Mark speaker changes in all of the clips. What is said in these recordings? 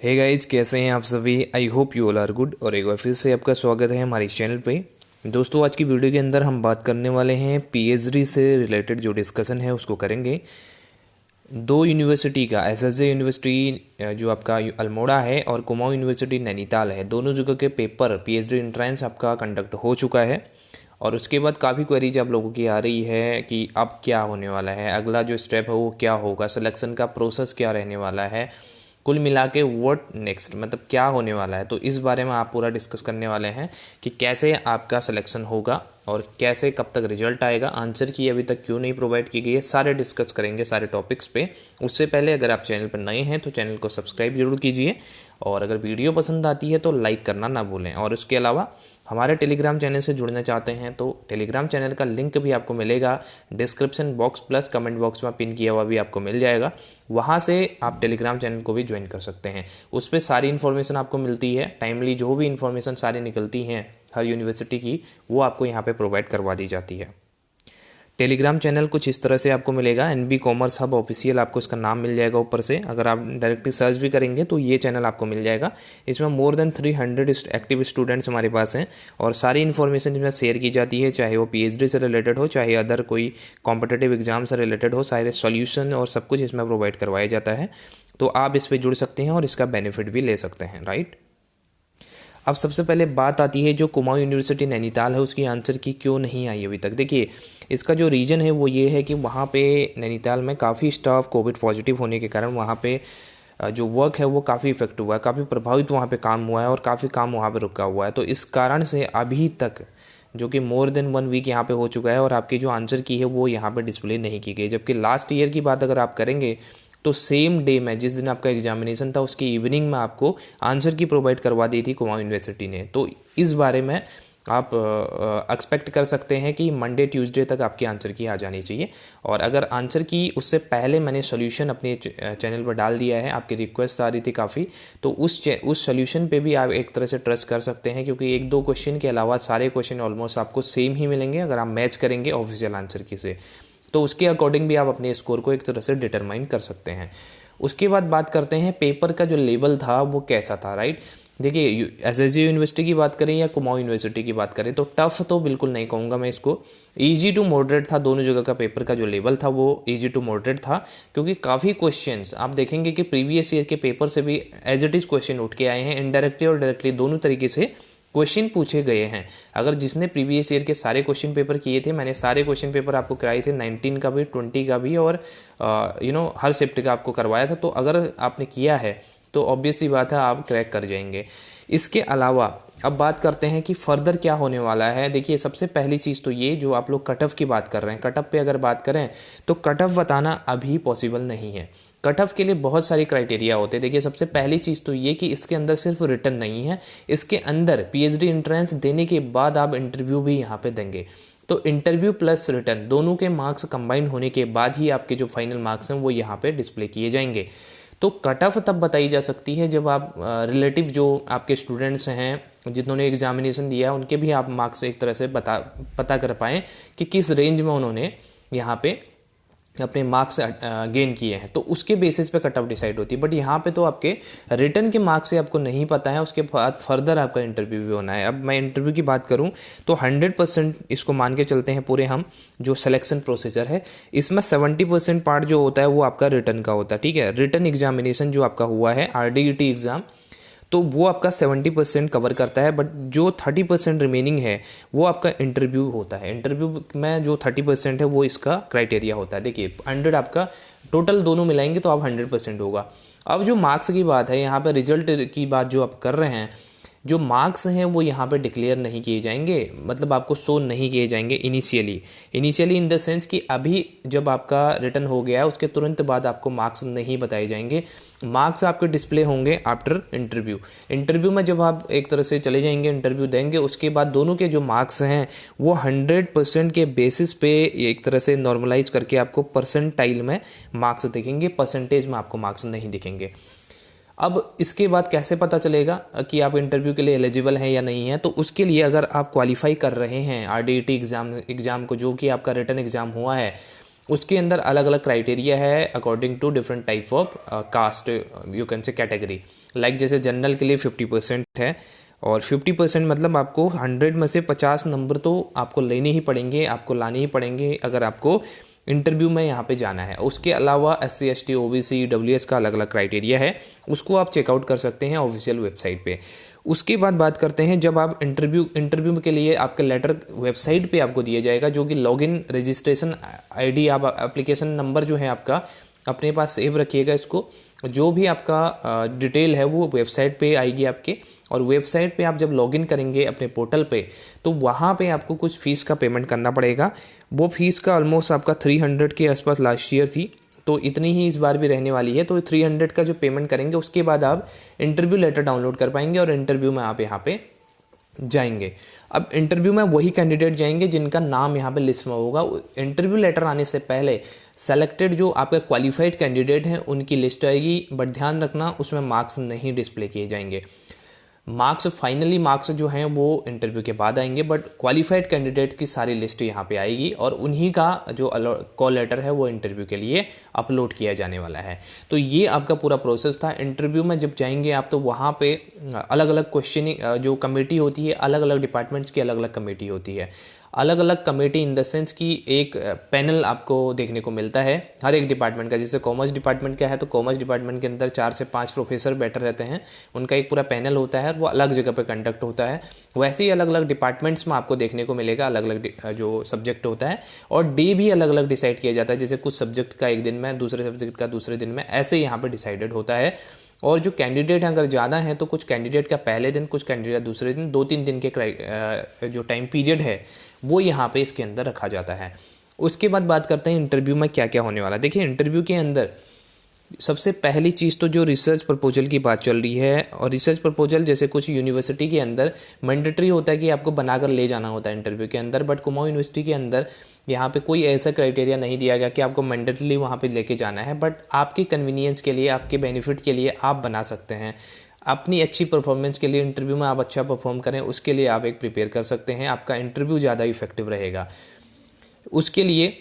Speaker 1: Hey guys, कैसे हैं आप सभी। I hope you all are good. और एक बार फिर से आपका स्वागत है हमारे इस चैनल पे। दोस्तों, आज की वीडियो के अंदर हम बात करने वाले हैं पीएचडी से रिलेटेड जो डिस्कशन है उसको करेंगे। दो यूनिवर्सिटी का, एसएसजे यूनिवर्सिटी जो आपका अल्मोड़ा है और कुमाऊं यूनिवर्सिटी नैनीताल है, दोनों जगह के पेपर पीएचडी एंट्रेंस आपका कंडक्ट हो चुका है। और उसके बाद काफ़ी क्वेरीज आप लोगों की आ रही है कि अब क्या होने वाला है, अगला जो स्टेप है वो क्या होगा, सिलेक्शन का प्रोसेस क्या रहने वाला है, कुल मिला के व्हाट नेक्स्ट, मतलब क्या होने वाला है। तो इस बारे में आप पूरा डिस्कस करने वाले हैं कि कैसे आपका सिलेक्शन होगा और कैसे कब तक रिजल्ट आएगा, आंसर की अभी तक क्यों नहीं प्रोवाइड की गई है, सारे डिस्कस करेंगे सारे टॉपिक्स पे। उससे पहले अगर आप चैनल पर नए हैं तो चैनल को सब्सक्राइब जरूर कीजिए, और अगर वीडियो पसंद आती है तो लाइक करना ना भूलें। और उसके अलावा हमारे टेलीग्राम चैनल से जुड़ना चाहते हैं तो टेलीग्राम चैनल का लिंक भी आपको मिलेगा description box plus comment box में पिन किया हुआ भी आपको मिल जाएगा। वहाँ से आप टेलीग्राम चैनल को भी ज्वाइन कर सकते हैं। उस पर सारी इन्फॉर्मेशन आपको मिलती है, टाइमली जो भी इन्फॉर्मेशन सारी निकलती हैं हर यूनिवर्सिटी की, वो आपको यहाँ पे प्रोवाइड करवा दी जाती है। टेलीग्राम चैनल कुछ इस तरह से आपको मिलेगा, एनबी कॉमर्स हब ऑफिशियल, आपको इसका नाम मिल जाएगा ऊपर से। अगर आप डायरेक्टली सर्च भी करेंगे तो ये चैनल आपको मिल जाएगा। इसमें मोर देन 300 एक्टिव स्टूडेंट्स हमारे पास हैं और सारी इन्फॉर्मेशन इसमें शेयर की जाती है, चाहे वो पीएचडी से रिलेटेड हो, चाहे अदर कोई कॉम्पिटेटिव एग्जाम से रिलेटेड हो, सारे सॉल्यूशन और सब कुछ इसमें प्रोवाइड करवाया जाता है। तो आप इस पर जुड़ सकते हैं और इसका बेनिफिट भी ले सकते हैं, राइट। अब सबसे पहले बात आती है जो कुमाऊं यूनिवर्सिटी नैनीताल है उसकी आंसर की क्यों नहीं आई अभी तक। देखिए, इसका जो रीज़न है वो ये है कि वहाँ पे नैनीताल में काफ़ी स्टाफ कोविड पॉजिटिव होने के कारण वहाँ पे जो वर्क है वो काफ़ी इफेक्ट हुआ है, काफ़ी प्रभावित वहाँ पे काम हुआ है और काफ़ी काम वहाँ पे रुका हुआ है। तो इस कारण से अभी तक, जो कि मोर देन 1 वीक यहाँ पे हो चुका है, और आपकी जो आंसर की है वो यहाँ पे डिस्प्ले नहीं की गई। जबकि लास्ट ईयर की बात अगर आप करेंगे तो सेम डे में, जिस दिन आपका एग्जामिनेशन था उसकी इवनिंग में आपको आंसर की प्रोवाइड करवा दी थी कुमाऊं यूनिवर्सिटी ने। तो इस बारे में आप एक्सपेक्ट कर सकते हैं कि मंडे ट्यूसडे तक आपकी आंसर की आ जानी चाहिए। और अगर आंसर की उससे पहले मैंने सॉल्यूशन अपने चैनल पर डाल दिया है, आपकी रिक्वेस्ट आ रही थी काफ़ी, तो उस सॉल्यूशन पे भी आप एक तरह से ट्रस्ट कर सकते हैं, क्योंकि 1-2 क्वेश्चन के अलावा सारे क्वेश्चन ऑलमोस्ट आपको सेम ही मिलेंगे अगर आप मैच करेंगे ऑफिशियल आंसर की से। तो उसके अकॉर्डिंग भी आप अपने स्कोर को एक तरह से डिटरमाइन कर सकते हैं। उसके बाद बात करते हैं पेपर का जो लेवल था वो कैसा था, राइट। देखिए, एसएसजे यूनिवर्सिटी की बात करें या कुमाऊं यूनिवर्सिटी की बात करें तो टफ तो बिल्कुल नहीं कहूँगा मैं इसको, ईजी टू मॉडरेट था। दोनों जगह का पेपर का जो लेवल था वो ईजी टू मॉडरेट था, क्योंकि काफ़ी क्वेश्चंस आप देखेंगे कि प्रीवियस ईयर के पेपर से भी एज इट इज़ क्वेश्चन उठ के आए हैं, इनडायरेक्टली और डायरेक्टली दोनों तरीके से क्वेश्चन पूछे गए हैं। अगर जिसने प्रीवियस ईयर के सारे क्वेश्चन पेपर किए थे, मैंने सारे क्वेश्चन पेपर आपको कराए थे, 19 का भी, 20 का भी, और हर शिफ्ट का आपको करवाया था। तो अगर आपने किया है तो ऑब्वियस सी बात है आप क्रैक कर जाएंगे। इसके अलावा अब बात करते हैं कि फर्दर क्या होने वाला है। देखिए, सबसे पहली चीज़ तो ये, जो आप लोग कट ऑफ की बात कर रहे हैं, कट ऑफ पे अगर बात करें तो कट ऑफ बताना अभी पॉसिबल नहीं है। कट ऑफ के लिए बहुत सारी क्राइटेरिया होते हैं। देखिए, सबसे पहली चीज़ तो ये कि इसके अंदर सिर्फ रिटन नहीं है, इसके अंदर पीएचडी एंट्रेंस देने के बाद आप इंटरव्यू भी यहाँ पे देंगे। तो इंटरव्यू प्लस रिटन दोनों के मार्क्स कंबाइन होने के बाद ही आपके जो फाइनल मार्क्स हैं वो यहाँ पे डिस्प्ले किए जाएंगे। तो कट ऑफ तब बताई जा सकती है जब आप रिलेटिव जो आपके स्टूडेंट्स हैं जिन्होंने एग्जामिनेशन दिया है उनके भी आप मार्क्स एक तरह से पता कर पाएँ कि किस रेंज में उन्होंने यहाँ पे अपने मार्क्स गेन किए हैं, तो उसके बेसिस पे कट ऑफ डिसाइड होती है। बट यहाँ पे तो आपके रिटर्न के मार्क्स से आपको नहीं पता है, उसके बाद फर्दर आपका इंटरव्यू भी होना है। अब मैं इंटरव्यू की बात करूँ तो 100% इसको मान के चलते हैं पूरे हम, जो सिलेक्शन प्रोसीजर है इसमें 70% पार्ट जो होता है वो आपका रिटर्न का होता है, ठीक है। रिटर्न एग्जामिनेशन जो आपका हुआ है RDET एग्ज़ाम, तो वो आपका 70% कवर करता है, बट जो 30% रिमेनिंग है वो आपका इंटरव्यू होता है। इंटरव्यू में जो 30% है वो इसका क्राइटेरिया होता है। देखिए, 100 आपका टोटल दोनों मिलाएंगे तो आप 100% होगा। अब जो मार्क्स की बात है, यहाँ पे रिजल्ट की बात जो आप कर रहे हैं, जो मार्क्स हैं वो यहाँ पे डिक्लेयर नहीं किए जाएंगे, मतलब आपको शो नहीं किए जाएंगे इनिशियली इन द सेंस कि अभी जब आपका रिटर्न हो गया है उसके तुरंत बाद आपको मार्क्स नहीं बताए जाएंगे। मार्क्स आपके डिस्प्ले होंगे आफ्टर इंटरव्यू में जब आप एक तरह से चले जाएंगे, इंटरव्यू देंगे, उसके बाद दोनों के जो मार्क्स हैं वो 100% के बेसिस पे एक तरह से नॉर्मलाइज करके आपको परसेंटाइल में मार्क्स दिखेंगे, परसेंटेज में आपको मार्क्स नहीं दिखेंगे। अब इसके बाद कैसे पता चलेगा कि आप इंटरव्यू के लिए एलिजिबल हैं या नहीं है, तो उसके लिए अगर आप क्वालिफाई कर रहे हैं RDET एग्ज़ाम को, जो कि आपका रिटन एग्ज़ाम हुआ है, उसके अंदर अलग अलग क्राइटेरिया है according to different type of caste, you can say category. Like जैसे जनरल के लिए 50% है, और 50% मतलब आपको 100 में से 50 नंबर तो आपको लेने ही पड़ेंगे, आपको लाने ही पड़ेंगे अगर आपको इंटरव्यू में यहाँ पे जाना है। उसके अलावा SC ST OBC WS का अलग अलग क्राइटेरिया है, उसको आप चेकआउट कर सकते हैं ऑफिशियल वेबसाइट पे। उसके बाद बात करते हैं जब आप इंटरव्यू के लिए आपका लेटर वेबसाइट पे आपको दिया जाएगा, जो कि लॉगिन रजिस्ट्रेशन ID, आप एप्लीकेशन नंबर जो है आपका अपने पास सेव रखिएगा इसको। जो भी आपका डिटेल है वो वेबसाइट पे आएगी आपके, और वेबसाइट पे आप जब लॉगिन करेंगे अपने पोर्टल पे तो वहाँ पे आपको कुछ फ़ीस का पेमेंट करना पड़ेगा। वो फीस का ऑलमोस्ट आपका 300 के आसपास लास्ट ईयर थी, तो इतनी ही इस बार भी रहने वाली है। तो 300 का जो पेमेंट करेंगे उसके बाद आप इंटरव्यू लेटर डाउनलोड कर पाएंगे और इंटरव्यू में आप यहाँ पे जाएंगे। अब इंटरव्यू में वही कैंडिडेट जाएंगे जिनका नाम यहाँ पे लिस्ट में होगा। इंटरव्यू लेटर आने से पहले सेलेक्टेड जो आपके क्वालिफाइड कैंडिडेट हैं उनकी लिस्ट आएगी, बट ध्यान रखना उसमें मार्क्स नहीं डिस्प्ले किए जाएंगे। मार्क्स फाइनली मार्क्स जो हैं वो इंटरव्यू के बाद आएंगे, बट क्वालिफाइड कैंडिडेट की सारी लिस्ट यहाँ पे आएगी और उन्हीं का जो कॉल लेटर है वो इंटरव्यू के लिए अपलोड किया जाने वाला है। तो ये आपका पूरा प्रोसेस था। इंटरव्यू में जब जाएंगे आप तो वहाँ पे अलग अलग क्वेश्चनिंग जो कमेटी होती है, अलग अलग डिपार्टमेंट्स की अलग अलग कमेटी होती है। अलग अलग कमेटी इन द सेंस कि एक पैनल आपको देखने को मिलता है हर एक डिपार्टमेंट का। जैसे कॉमर्स डिपार्टमेंट का है तो कॉमर्स डिपार्टमेंट के अंदर 4 से 5 प्रोफेसर बैठे रहते हैं, उनका एक पूरा पैनल होता है, वो अलग जगह पे कंडक्ट होता है। वैसे ही अलग अलग डिपार्टमेंट्स में आपको देखने को मिलेगा अलग अलग जो सब्जेक्ट होता है, और डे भी अलग अलग डिसाइड किया जाता है। जैसे कुछ सब्जेक्ट का एक दिन में, दूसरे सब्जेक्ट का दूसरे दिन में, ऐसे यहाँ पर डिसाइडेड होता है। और जो कैंडिडेट हैं अगर ज़्यादा हैं तो कुछ कैंडिडेट का पहले दिन, कुछ कैंडिडेट का दूसरे दिन, 2-3 दिन के जो टाइम पीरियड है वो यहाँ पे इसके अंदर रखा जाता है। उसके बाद बात करते हैं इंटरव्यू में क्या क्या होने वाला है। देखिए इंटरव्यू के अंदर सबसे पहली चीज़ तो जो रिसर्च प्रपोजल की बात चल रही है, और रिसर्च प्रपोजल जैसे कुछ यूनिवर्सिटी के अंदर मैंडेटरी होता है कि आपको बनाकर ले जाना होता है इंटरव्यू के अंदर, बट कुमाऊं यूनिवर्सिटी के अंदर यहाँ पे कोई ऐसा क्राइटेरिया नहीं दिया गया कि आपको मैंडेटरी वहाँ पे लेके जाना है, बट आपकी कन्वीनियंस के लिए, आपके बेनिफिट के लिए आप बना सकते हैं। अपनी अच्छी परफॉर्मेंस के लिए इंटरव्यू में आप अच्छा परफॉर्म करें, उसके लिए आप एक प्रिपेयर कर सकते हैं, आपका इंटरव्यू ज़्यादा इफेक्टिव रहेगा। उसके लिए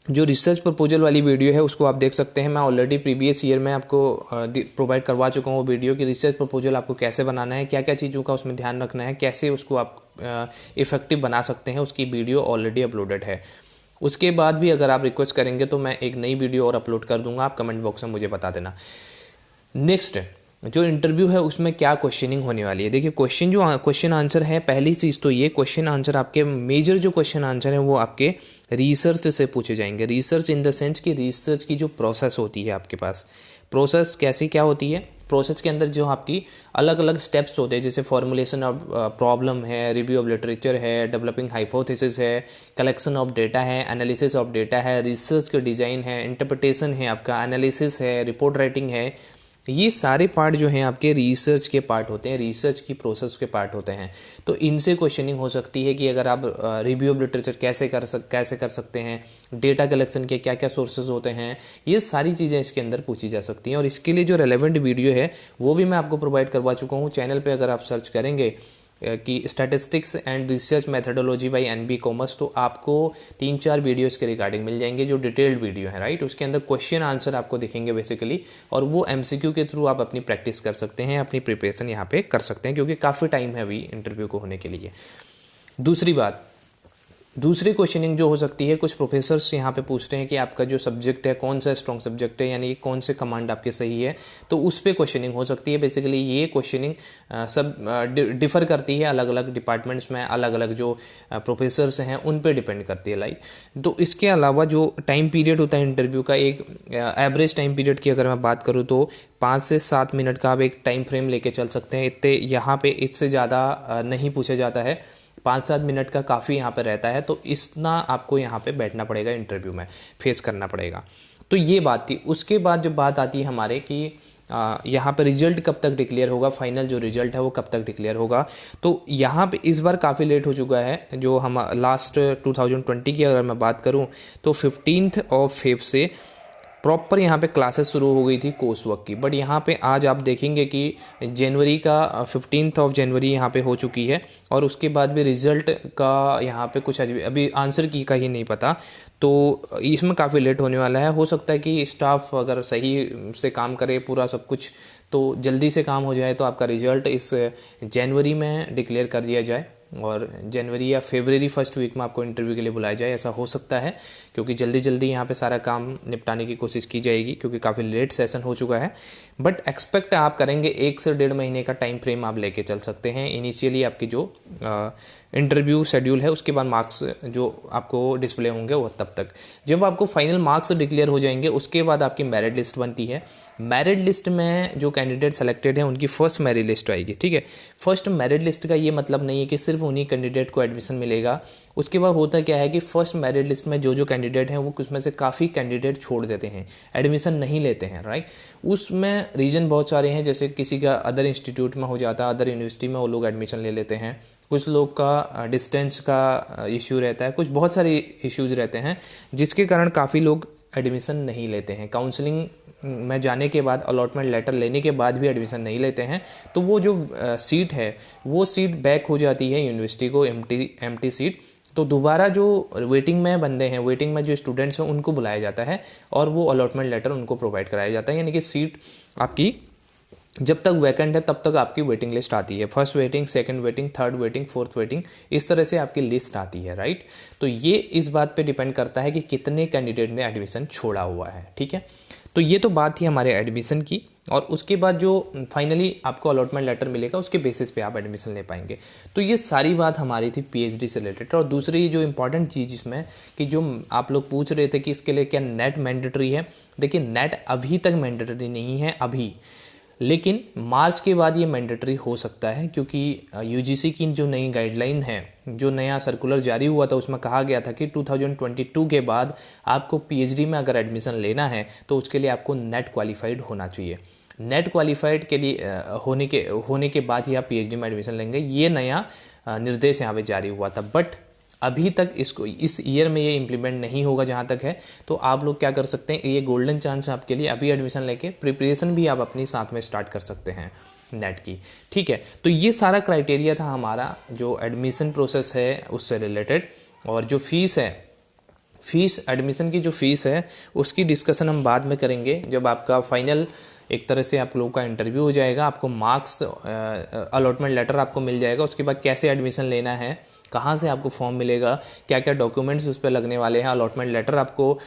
Speaker 1: जो रिसर्च प्रपोजल वाली वीडियो है उसको आप देख सकते हैं। मैं ऑलरेडी प्रीवियस ईयर में आपको प्रोवाइड करवा चुका हूँ वो वीडियो कि रिसर्च प्रपोजल आपको कैसे बनाना है, क्या क्या चीज़ों का उसमें ध्यान रखना है, कैसे उसको आप इफेक्टिव बना सकते हैं। उसकी वीडियो ऑलरेडी अपलोडेड है। उसके बाद भी अगर आप रिक्वेस्ट करेंगे तो मैं एक नई वीडियो और अपलोड कर दूंगा, आप कमेंट बॉक्स में मुझे बता देना। नेक्स्ट जो इंटरव्यू है उसमें क्या क्वेश्चनिंग होने वाली है। देखिए क्वेश्चन आंसर है, पहली चीज़ तो ये क्वेश्चन आंसर आपके मेजर जो क्वेश्चन आंसर है वो आपके रिसर्च से पूछे जाएंगे। रिसर्च इन द सेंस कि रिसर्च की जो प्रोसेस होती है आपके पास, प्रोसेस कैसी क्या होती है, प्रोसेस के अंदर जो आपकी अलग अलग स्टेप्स होते हैं, जैसे फॉर्मुलेशन ऑफ प्रॉब्लम है, रिव्यू ऑफ लिटरेचर है, डेवलपिंग हाइपोथेसिस है, कलेक्शन ऑफ डेटा है, एनालिसिस ऑफ डेटा है, रिसर्च का डिज़ाइन है, इंटरप्रिटेशन है, आपका एनालिसिस है, रिपोर्ट राइटिंग है। ये सारे पार्ट जो हैं आपके रिसर्च के पार्ट होते हैं, रिसर्च की प्रोसेस के पार्ट होते हैं। तो इनसे क्वेश्चनिंग हो सकती है कि अगर आप रिव्यू ऑफ लिटरेचर कैसे कर सकते हैं, डेटा कलेक्शन के क्या क्या सोर्सेज होते हैं, ये सारी चीज़ें इसके अंदर पूछी जा सकती हैं। और इसके लिए जो रेलेवेंट वीडियो है वो भी मैं आपको प्रोवाइड करवा चुका हूँ चैनल पर। अगर आप सर्च करेंगे कि statistics and research methodology by NB commerce, तो आपको 3-4 वीडियोस के रिगार्डिंग मिल जाएंगे जो डिटेल्ड वीडियो है, राइट। उसके अंदर क्वेश्चन आंसर आपको दिखेंगे बेसिकली, और वो MCQ के थ्रू आप अपनी प्रैक्टिस कर सकते हैं, अपनी प्रिपरेशन यहाँ पे कर सकते हैं, क्योंकि काफ़ी टाइम है अभी इंटरव्यू को होने के लिए। दूसरी क्वेश्चनिंग जो हो सकती है, कुछ प्रोफेसर्स यहाँ पे पूछते हैं कि आपका जो सब्जेक्ट है कौन सा स्ट्रॉन्ग सब्जेक्ट है, यानी कौन से कमांड आपके सही है, तो उस पर क्वेश्चनिंग हो सकती है। बेसिकली ये क्वेश्चनिंग सब डिफ़र करती है अलग अलग डिपार्टमेंट्स में, अलग अलग जो प्रोफेसर्स हैं उन पे डिपेंड करती है, लाइक। तो इसके अलावा जो टाइम पीरियड होता है इंटरव्यू का, एक एवरेज टाइम पीरियड की अगर मैं बात करूँ तो 5 से 7 मिनट का आप एक टाइम फ्रेम लेके चल सकते हैं। इतने यहाँ पे इससे ज़्यादा नहीं पूछा जाता है, 5-7 मिनट का काफ़ी यहाँ पे रहता है। तो इतना आपको यहाँ पे बैठना पड़ेगा, इंटरव्यू में फेस करना पड़ेगा। तो ये बात थी। उसके बाद जब बात आती है हमारे कि यहाँ पे रिजल्ट कब तक डिक्लेयर होगा, फाइनल जो रिजल्ट है वो कब तक डिक्लेयर होगा, तो यहाँ पे इस बार काफ़ी लेट हो चुका है। जो हम लास्ट 2020 की अगर मैं बात करूँ तो 15 February से प्रॉपर यहाँ पे क्लासेस शुरू हो गई थी कोर्स वर्क की। बट यहाँ पे आज आप देखेंगे कि जनवरी का 15 जनवरी यहाँ पे हो चुकी है और उसके बाद भी रिज़ल्ट का यहाँ पे कुछ अभी आंसर की का ही नहीं पता, तो इसमें काफ़ी लेट होने वाला है। हो सकता है कि स्टाफ अगर सही से काम करे पूरा सब कुछ तो जल्दी से काम हो जाए, तो आपका रिजल्ट इस जनवरी में डिक्लेयर कर दिया जाए और जनवरी या फरवरी फर्स्ट वीक में आपको इंटरव्यू के लिए बुलाया जाए, ऐसा हो सकता है। क्योंकि जल्दी जल्दी यहाँ पे सारा काम निपटाने की कोशिश की जाएगी क्योंकि काफ़ी लेट सेशन हो चुका है। बट एक्सपेक्ट आप करेंगे 1 से 1.5 महीने का टाइम फ्रेम आप लेके चल सकते हैं। इनिशियली आपकी जो इंटरव्यू शेड्यूल है उसके बाद मार्क्स जो आपको डिस्प्ले होंगे वो तब तक। जब आपको फाइनल मार्क्स डिक्लेयर हो जाएंगे उसके बाद आपकी मेरिट लिस्ट बनती है। मेरिट लिस्ट में जो कैंडिडेट सेलेक्टेड हैं उनकी फर्स्ट मेरिट लिस्ट आएगी, ठीक है। फर्स्ट मेरिट लिस्ट का ये मतलब नहीं है कि सिर्फ उन्हीं कैंडिडेट को एडमिशन मिलेगा। उसके बाद होता क्या है कि फर्स्ट मेरिट लिस्ट में जो कैंडिडेट हैं वो उसमें से काफ़ी कैंडिडेट छोड़ देते हैं, एडमिशन नहीं लेते हैं, राइट। उसमें रीज़न बहुत सारे हैं, जैसे किसी का अदर इंस्टीट्यूट में हो जाता है, अदर यूनिवर्सिटी में वो लोग एडमिशन ले लेते हैं, कुछ लोग का डिस्टेंस का इश्यू रहता है, कुछ बहुत सारे इश्यूज़ रहते हैं जिसके कारण काफ़ी लोग एडमिशन नहीं लेते हैं। काउंसलिंग में जाने के बाद, अलॉटमेंट लेटर लेने के बाद भी एडमिशन नहीं लेते हैं, तो वो जो सीट है वो सीट बैक हो जाती है यूनिवर्सिटी को, एम्प्टी सीट। तो दोबारा जो वेटिंग में बंदे हैं, वेटिंग में जो स्टूडेंट्स हैं उनको बुलाया जाता है और वो अलॉटमेंट लेटर उनको प्रोवाइड कराया जाता है। यानी कि सीट आपकी जब तक वैकेंट है तब तक आपकी वेटिंग लिस्ट आती है। First waiting, second waiting, third waiting, fourth waiting, इस तरह से आपकी लिस्ट आती है, राइट। तो ये इस बात पे डिपेंड करता है कि कितने कैंडिडेट ने एडमिशन छोड़ा हुआ है, ठीक है। तो ये तो बात थी हमारे एडमिशन की, और उसके बाद जो फाइनली आपको अलॉटमेंट लेटर मिलेगा उसके बेसिस पे आप एडमिशन ले पाएंगे। तो ये सारी बात हमारी थी पीएचडी से रिलेटेड। और दूसरी जो इंपॉर्टेंट चीज़ इसमें कि जो आप लोग पूछ रहे थे कि इसके लिए क्या नेट मैंडेटरी है, देखिए नेट अभी तक मैंडेटरी नहीं है अभी, लेकिन मार्च के बाद ये मैंडेटरी हो सकता है क्योंकि यूजीसी की जो नई गाइडलाइन है, जो नया सर्कुलर जारी हुआ था उसमें कहा गया था कि 2022 के बाद आपको पीएचडी में अगर एडमिशन लेना है तो उसके लिए आपको नेट क्वालिफाइड होना चाहिए। नेट क्वालिफाइड के लिए होने के बाद ही आप पीएचडी में एडमिशन लेंगे, ये नया निर्देश यहाँ पे जारी हुआ था। बट अभी तक इसको इस ईयर में ये इम्प्लीमेंट नहीं होगा जहाँ तक है। तो आप लोग क्या कर सकते हैं, ये गोल्डन चांस है आपके लिए, अभी एडमिशन लेके प्रिपरेशन भी आप अपनी साथ में स्टार्ट कर सकते हैं नेट की, ठीक है। तो ये सारा क्राइटेरिया था हमारा जो एडमिशन प्रोसेस है उससे रिलेटेड। और जो फीस है, फीस एडमिशन की जो फीस है उसकी डिस्कशन हम बाद में करेंगे जब आपका फाइनल एक तरह से आप लोगों का इंटरव्यू हो जाएगा, आपको मार्क्स अलॉटमेंट लेटर आपको मिल जाएगा, उसके बाद कैसे एडमिशन लेना है, कहाँ से आपको फॉर्म मिलेगा, क्या क्या डॉक्यूमेंट्स उस पर लगने वाले हैं, अलॉटमेंट लेटर आपको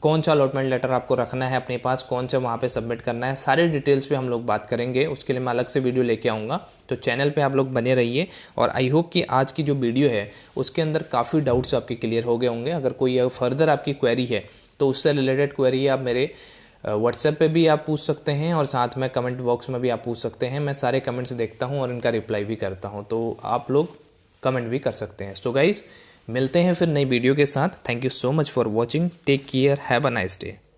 Speaker 1: कौन सा अलॉटमेंट लेटर आपको रखना है अपने पास, कौन सा वहाँ पे सबमिट करना है, सारे डिटेल्स पे हम लोग बात करेंगे। उसके लिए मैं अलग से वीडियो लेके आऊँगा, तो चैनल पे आप लोग बने रहिए। और आई होप कि आज की जो वीडियो है उसके अंदर काफ़ी डाउट्स आपके क्लियर हो गए होंगे। अगर कोई फर्दर आपकी क्वेरी है तो उससे रिलेटेड क्वेरी आप मेरे व्हाट्सएप पे भी आप पूछ सकते हैं और साथ में कमेंट बॉक्स में भी आप पूछ सकते हैं। मैं सारे कमेंट्स देखता हूँ और इनका रिप्लाई भी करता हूँ, तो आप लोग कमेंट भी कर सकते हैं। सो गाइज, मिलते हैं फिर नई वीडियो के साथ। Thank you so much for watching, take care, have a nice day.